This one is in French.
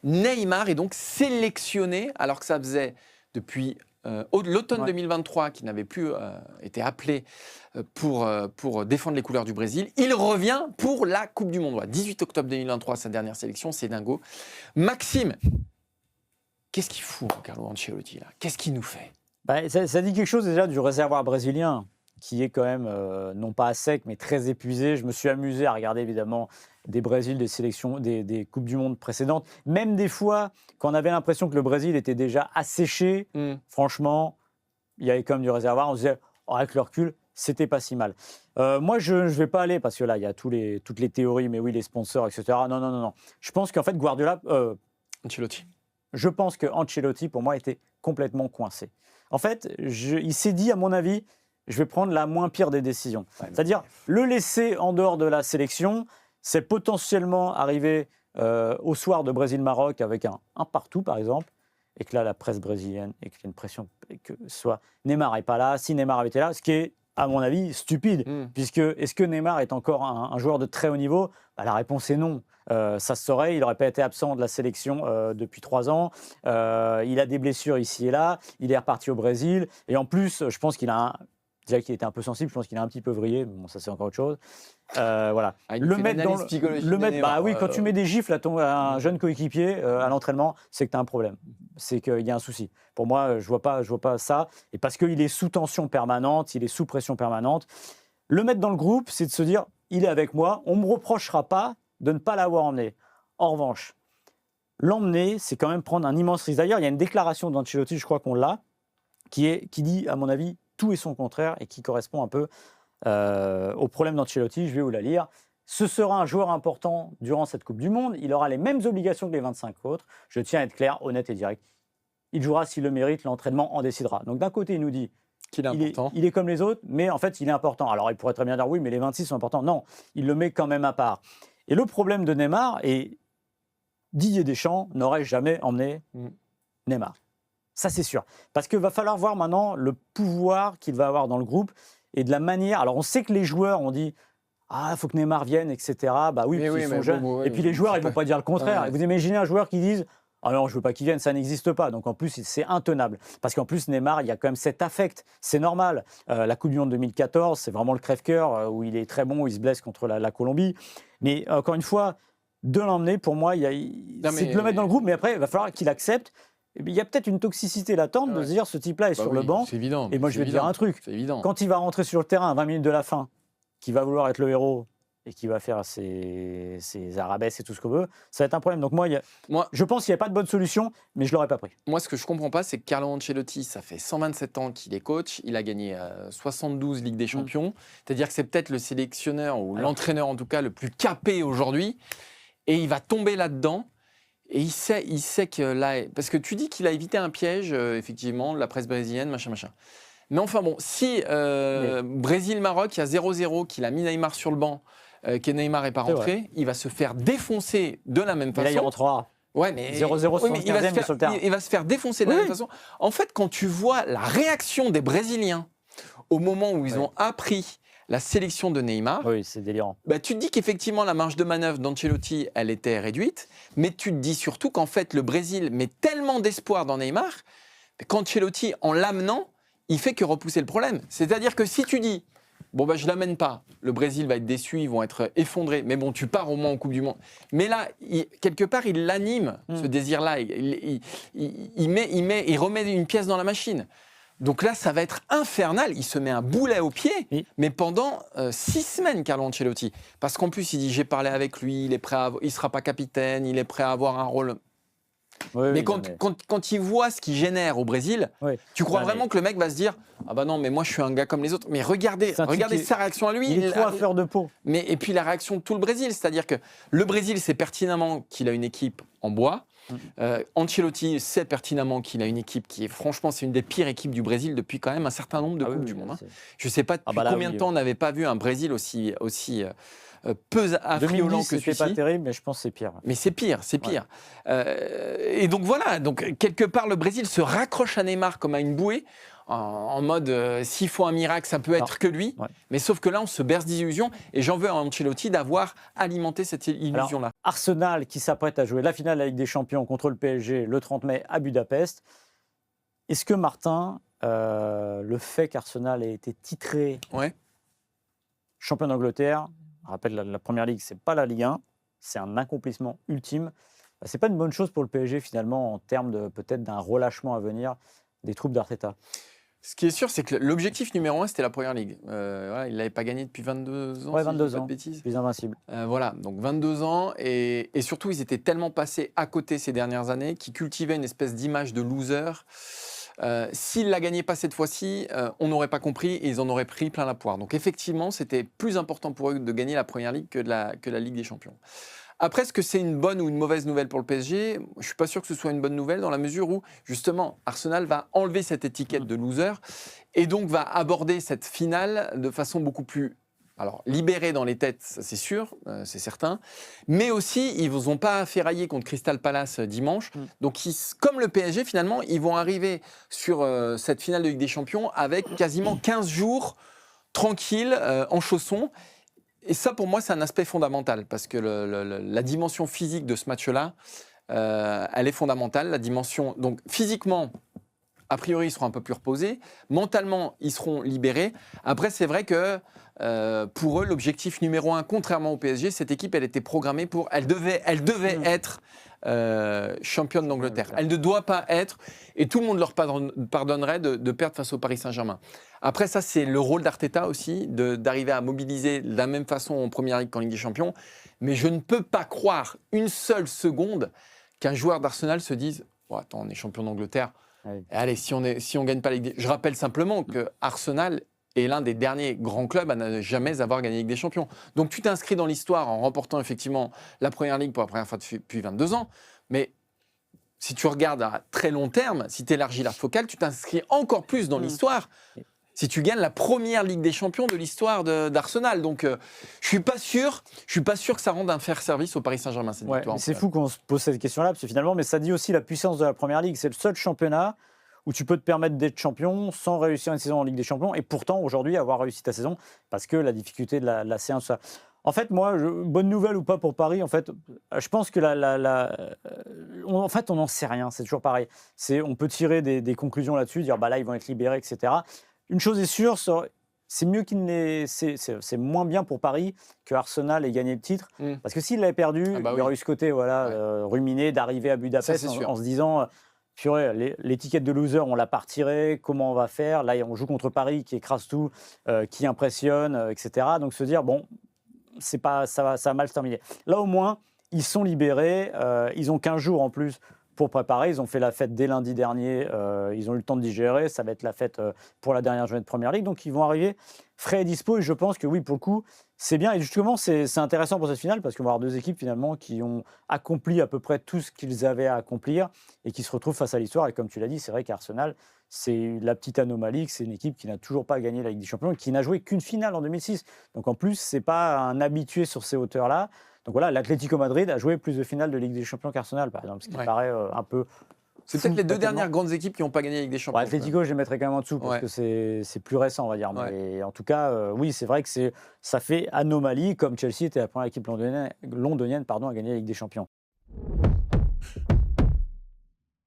Neymar est donc sélectionné, alors que ça faisait depuis l'automne 2023 qu'il n'avait plus été appelé pour défendre les couleurs du Brésil. Il revient pour la Coupe du Monde. 18 octobre 2023, sa dernière sélection, c'est dingo. Maxime, qu'est-ce qu'il fout, Carlo Ancelotti, là? Qu'est-ce qu'il nous fait? Ça dit quelque chose déjà du réservoir brésilien, qui est quand même, non pas à sec, mais très épuisé. Je me suis amusé à regarder évidemment des Brésil, des sélections, des Coupes du Monde précédentes. Même des fois, quand on avait l'impression que le Brésil était déjà asséché, franchement, il y avait quand même du réservoir. On se disait, avec le recul, c'était pas si mal. Moi, je ne vais pas aller, parce que là, il y a toutes les théories, mais oui, les sponsors, etc. Non. Je pense qu'en fait, Ancelotti. Je pense que Ancelotti, pour moi, était complètement coincé. En fait, il s'est dit, à mon avis, je vais prendre la moins pire des décisions. C'est-à-dire, le laisser en dehors de la sélection, c'est potentiellement arriver au soir de Brésil-Maroc avec un partout, par exemple, et que là, la presse brésilienne, et qu'il y a une pression, et que soit Neymar n'est pas là, si Neymar avait été là, ce qui est, à mon avis, stupide, puisque est-ce que Neymar est encore un joueur de très haut niveau? La réponse est non. Ça se saurait, il n'aurait pas été absent de la sélection depuis 3 ans. Il a des blessures ici et là, il est reparti au Brésil, et en plus, je pense qu'il a déjà qu'il était un peu sensible, je pense qu'il a un petit peu vrillé, mais bon, ça c'est encore autre chose. Voilà. Le mettre dans quand tu mets des gifles à un jeune coéquipier à l'entraînement, c'est que tu as un problème. C'est qu'il y a un souci. Pour moi, je vois pas ça. Et parce qu'il est sous tension permanente, il est sous pression permanente. Le mettre dans le groupe, c'est de se dire, il est avec moi, on ne me reprochera pas de ne pas l'avoir emmené. En revanche, l'emmener, c'est quand même prendre un immense risque. D'ailleurs, il y a une déclaration d'Ancelotti, je crois qu'on l'a, qui dit, à mon avis, tout et son contraire, et qui correspond un peu au problème d'Ancelotti. Je vais vous la lire. Ce sera un joueur important durant cette Coupe du Monde. Il aura les mêmes obligations que les 25 autres. Je tiens à être clair, honnête et direct. Il jouera s'il le mérite, l'entraînement en décidera. Donc d'un côté, il nous dit qu'il est important. Il est comme les autres, mais en fait, il est important. Alors il pourrait très bien dire oui, mais les 26 sont importants. Non, il le met quand même à part. Et le problème de Neymar, et Didier Deschamps n'aurait jamais emmené Neymar. Ça, c'est sûr. Parce qu'il va falloir voir maintenant le pouvoir qu'il va avoir dans le groupe et de la manière. Alors, on sait que les joueurs ont dit il faut que Neymar vienne, etc. Bah oui, ils sont jeunes. Et puis les joueurs, ils ne vont pas dire le contraire. Vous imaginez un joueur qui dise non, je ne veux pas qu'il vienne, ça n'existe pas. Donc en plus, c'est intenable. Parce qu'en plus, Neymar, il y a quand même cet affect. C'est normal. La Coupe du Monde 2014, c'est vraiment le crève-cœur où il est très bon, où il se blesse contre la Colombie. Mais encore une fois, de l'emmener, pour moi, c'est de le mettre dans le groupe, mais après, il va falloir qu'il accepte. Il y a peut-être une toxicité latente de se dire ce type-là est sur le banc. C'est évident. Et moi, je vais te dire un truc. Quand il va rentrer sur le terrain à 20 minutes de la fin, qu'il va vouloir être le héros et qu'il va faire ses arabesques et tout ce qu'on veut, ça va être un problème. Donc moi je pense qu'il n'y a pas de bonne solution, mais je ne l'aurais pas pris. Moi, ce que je ne comprends pas, c'est que Carlo Ancelotti, ça fait 127 ans qu'il est coach. Il a gagné 72 Ligues des Champions. C'est-à-dire que c'est peut-être le sélectionneur ou l'entraîneur, en tout cas, le plus capé aujourd'hui. Et il va tomber là-dedans. Et il sait que là... Parce que tu dis qu'il a évité un piège, effectivement, de la presse brésilienne, machin. Mais enfin bon, si Brésil-Maroc, il y a 0-0, qu'il a mis Neymar sur le banc, que Neymar n'est pas rentré, il va se faire défoncer de la même façon. Mais là, il rentrera. Ouais, mais 0-0 sur le terrain. Il va se faire défoncer de la même façon. En fait, quand tu vois la réaction des Brésiliens au moment où ils ont appris la sélection de Neymar, c'est délirant. Tu te dis qu'effectivement la marge de manœuvre d'Ancelotti, elle était réduite, mais tu te dis surtout qu'en fait le Brésil met tellement d'espoir dans Neymar qu'Ancelotti, en l'amenant, il fait que repousser le problème. C'est-à-dire que si tu dis je l'amène pas, le Brésil va être déçu, ils vont être effondrés, mais bon, tu pars au moins en Coupe du Monde. Mais là, quelque part, il l'anime, ce désir-là, il remet une pièce dans la machine. Donc là, ça va être infernal. Il se met un boulet au pied, mais pendant 6 semaines, Carlo Ancelotti. Parce qu'en plus, il dit, j'ai parlé avec lui, il ne sera pas capitaine, il est prêt à avoir un rôle. Mais quand il voit ce qu'il génère au Brésil, tu crois vraiment que le mec va se dire non, mais moi, je suis un gars comme les autres. Mais regardez sa réaction à lui. Il est trop à fleur de peau. Et puis la réaction de tout le Brésil. C'est-à-dire que le Brésil sait pertinemment qu'il a une équipe en bois. Ancelotti sait pertinemment qu'il a une équipe qui est, franchement, c'est une des pires équipes du Brésil depuis quand même un certain nombre de Coupes du Monde. Je ne sais pas depuis combien de temps on n'avait pas vu un Brésil aussi peu affriolant que celui-ci. C'est pas terrible, mais je pense que c'est pire. Mais c'est pire. Et donc voilà, quelque part le Brésil se raccroche à Neymar comme à une bouée en mode s'il faut un miracle, ça peut être que lui. Ouais. Mais sauf que là, on se berce d'illusions. Et j'en veux à Ancelotti d'avoir alimenté cette illusion-là. Arsenal qui s'apprête à jouer la finale de la Ligue des Champions contre le PSG le 30 mai à Budapest. Est-ce que Martin, le fait qu'Arsenal ait été titré champion d'Angleterre, je rappelle la Première Ligue, c'est pas la Ligue 1, c'est un accomplissement ultime. C'est pas une bonne chose pour le PSG finalement en termes de peut-être d'un relâchement à venir des troupes d'Arteta. Ce qui est sûr, c'est que l'objectif numéro 1, c'était la Première Ligue. Voilà, il ne l'avait pas gagné depuis 22 ans, Ouais, si 22 je dis pas ans, de bêtises. plus invincible. Voilà, donc 22 ans. Et surtout, ils étaient tellement passés à côté ces dernières années qu'ils cultivaient une espèce d'image de loser. S'ils ne la gagnaient pas cette fois-ci, on n'aurait pas compris et ils en auraient pris plein la poire. Donc effectivement, c'était plus important pour eux de gagner la Première Ligue que la Ligue des Champions. Après, est-ce que c'est une bonne ou une mauvaise nouvelle pour le PSG ? Je ne suis pas sûr que ce soit une bonne nouvelle dans la mesure où, justement, Arsenal va enlever cette étiquette de loser et donc va aborder cette finale de façon beaucoup plus libérée dans les têtes, ça c'est sûr, c'est certain, mais aussi, ils ne vous ont pas ferraillé contre Crystal Palace dimanche. Donc, comme le PSG, finalement, ils vont arriver sur cette finale de Ligue des Champions avec quasiment 15 jours tranquilles, en chaussons. Et ça, pour moi, c'est un aspect fondamental, parce que la dimension physique de ce match-là, elle est fondamentale. La dimension, donc physiquement, a priori, ils seront un peu plus reposés. Mentalement, ils seront libérés. Après, c'est vrai que pour eux, l'objectif numéro 1, contrairement au PSG, cette équipe, elle était programmée pour... Elle devait être championne d'Angleterre. Elle ne doit pas être, et tout le monde leur pardonnerait de perdre face au Paris Saint-Germain. Après, ça, c'est le rôle d'Arteta aussi, d'arriver à mobiliser de la même façon en Première Ligue qu'en Ligue des Champions. Mais je ne peux pas croire une seule seconde qu'un joueur d'Arsenal se dise oh, « Attends, on est champion d'Angleterre. Oui. Allez, si on ne gagne pas la Ligue des... » Je rappelle simplement que Arsenal est l'un des derniers grands clubs à ne jamais avoir gagné la Ligue des Champions. Donc tu t'inscris dans l'histoire en remportant effectivement la Première Ligue pour la première fois depuis 22 ans. Mais si tu regardes à très long terme, si tu élargis la focale, tu t'inscris encore plus dans l'histoire. Si tu gagnes la première Ligue des Champions de l'histoire d'Arsenal. Donc, je suis pas sûr que ça rende un fair service au Paris Saint-Germain, cette victoire. C'est fou qu'on se pose cette question-là, parce que finalement, mais ça dit aussi la puissance de la Première Ligue. C'est le seul championnat où tu peux te permettre d'être champion sans réussir une saison en Ligue des Champions, et pourtant, aujourd'hui, avoir réussi ta saison, parce que la difficulté de la C1, tout ça. En fait, moi, bonne nouvelle ou pas pour Paris, en fait, je pense que en fait, on n'en sait rien, c'est toujours pareil. On peut tirer des conclusions là-dessus, dire, bah là, ils vont être libérés, etc. Une chose est sûre, c'est mieux qu'il n'ait, c'est moins bien pour Paris que Arsenal ait gagné le titre, parce que s'il l'avait perdu, il y aurait eu ce côté ruminé d'arriver à Budapest en se disant purée, l'étiquette de loser, on l'a pas retirée, comment on va faire ? Là, on joue contre Paris qui écrase tout, qui impressionne, etc. Donc se dire bon, ça va mal se terminer. Là, au moins, ils sont libérés, ils ont 15 jours en plus pour préparer. Ils ont fait la fête dès lundi dernier. Ils ont eu le temps de digérer. Ça va être la fête pour la dernière journée de Première Ligue. Donc, ils vont arriver frais et dispo. Et je pense que oui, pour le coup, c'est bien. Et justement, c'est intéressant pour cette finale parce qu'on va avoir deux équipes finalement qui ont accompli à peu près tout ce qu'ils avaient à accomplir et qui se retrouvent face à l'histoire. Et comme tu l'as dit, c'est vrai qu'Arsenal, c'est la petite anomalie. C'est une équipe qui n'a toujours pas gagné la Ligue des Champions et qui n'a joué qu'une finale en 2006. Donc, en plus, c'est pas un habitué sur ces hauteurs-là. Donc voilà, l'Atlético Madrid a joué plus de finales de Ligue des Champions qu'Arsenal, par exemple, ce qui paraît un peu... C'est peut-être les deux dernières grandes équipes qui n'ont pas gagné la Ligue des Champions. Atlético, je les mettrais quand même en dessous, parce que c'est plus récent, on va dire. Mais en tout cas, oui, c'est vrai que ça fait anomalie, comme Chelsea était la première équipe londonienne à gagner la Ligue des Champions.